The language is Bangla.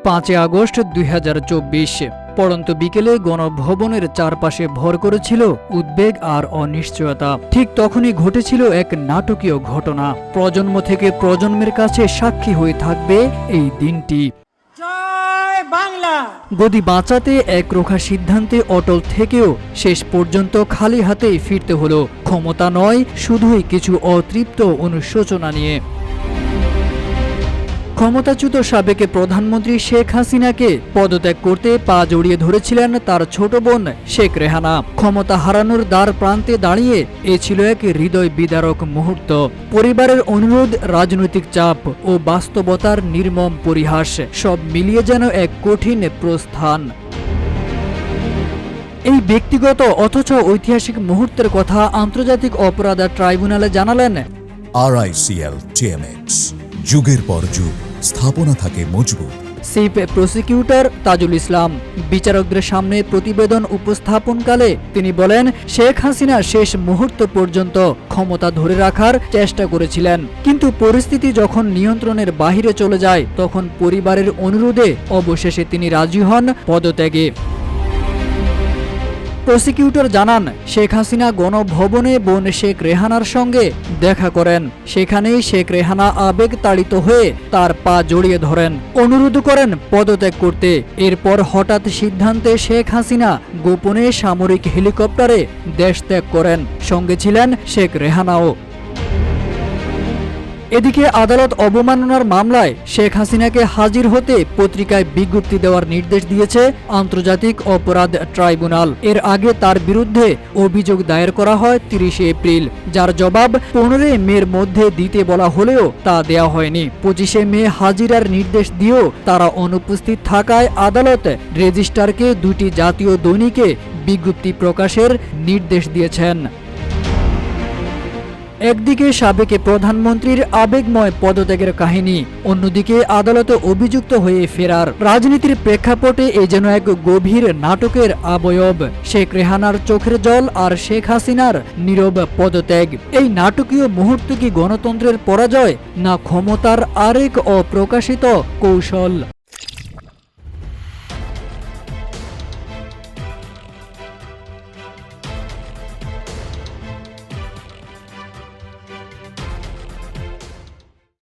5 আগস্ট 2024 পড়ন্ত বিকেলে গণভবনের চারপাশে ভর করেছিল উদ্বেগ আর অনিশ্চয়তা। ঠিক তখনই ঘটেছিল এক নাটকীয় ঘটনা। প্রজন্ম থেকে প্রজন্মের কাছে সাক্ষী হয়ে থাকবে এই দিনটি। গদি বাঁচাতে একরোখা সিদ্ধান্তে অটল থেকেও শেষ পর্যন্ত খালি হাতেই ফিরতে হলো। ক্ষমতা নয়, শুধুই কিছু অতৃপ্ত অনুশোচনা নিয়ে। ক্ষমতাচ্যুত সাবেক প্রধানমন্ত্রী শেখ হাসিনাকে পদত্যাগ করতে পা জড়িয়ে ধরেছিলেন তার ছোট বোন শেখ রেহানা। ক্ষমতা হারানোর দ্বার প্রান্তে দাঁড়িয়ে এ ছিল এক হৃদয় বিদারক মুহূর্ত। পরিবারের অনুরোধ, রাজনৈতিক চাপ ও বাস্তবতার নির্মম পরিহাস সব মিলিয়ে যেন এক কঠিন প্রস্থান। এই ব্যক্তিগত অথচ ঐতিহাসিক মুহূর্তের কথা আন্তর্জাতিক অপরাধ ট্রাইব্যুনালে জানালেন RICL TMX, যুগের পর যুগ স্থাপনা থাকে মজবুত। চিফ প্রসিকিউটর তাজুল ইসলাম বিচারকদের সামনে প্রতিবেদন উপস্থাপনকালে তিনি বলেন, শেখ হাসিনা শেষ মুহূর্ত পর্যন্ত ক্ষমতা ধরে রাখার চেষ্টা করেছিলেন, কিন্তু পরিস্থিতি যখন নিয়ন্ত্রণের বাহিরে চলে যায় তখন পরিবারের অনুরোধে অবশেষে তিনি রাজি হন পদত্যাগে। প্রসিকিউটর জানান, শেখ হাসিনা গণভবনে বোন শেখ রেহানার সঙ্গে দেখা করেন। সেখানেই শেখ রেহানা আবেগ তাড়িত হয়ে তার পা জড়িয়ে ধরেন, অনুরোধ করেন পদত্যাগ করতে। এরপর হঠাৎ সিদ্ধান্তে শেখ হাসিনা গোপনে সামরিক হেলিকপ্টারে দেশ ত্যাগ করেন। সঙ্গে ছিলেন শেখ রেহানাও। এদিকে আদালত অবমাননার মামলায় শেখ হাসিনাকে হাজির হতে পত্রিকায় বিজ্ঞপ্তি দেওয়ার নির্দেশ দিয়েছে আন্তর্জাতিক অপরাধ ট্রাইব্যুনাল। এর আগে তার বিরুদ্ধে অভিযোগ দায়ের করা হয় 30 এপ্রিল, যার জবাব 15 মের মধ্যে দিতে বলা হলেও তা দেয়া হয়নি। 25 মে হাজিরার নির্দেশ দিয়েও তারা অনুপস্থিত থাকায় আদালত রেজিস্ট্রারকে 2টি জাতীয় দৈনিকে বিজ্ঞপ্তি প্রকাশের নির্দেশ দিয়েছেন। একদিকে সাবেক প্রধানমন্ত্রীর আবেগময় পদত্যাগের কাহিনী, অন্যদিকে আদালতে অভিযুক্ত হয়ে ফেরার রাজনীতির প্রেক্ষাপটে এ যেন এক গভীর নাটকের অবয়ব। শেখ রেহানার চোখের জল আর শেখ হাসিনার নীরব পদত্যাগ। এই নাটকীয় মুহূর্ত কি গণতন্ত্রের পরাজয়, না ক্ষমতার আরেক অপ্রকাশিত কৌশল?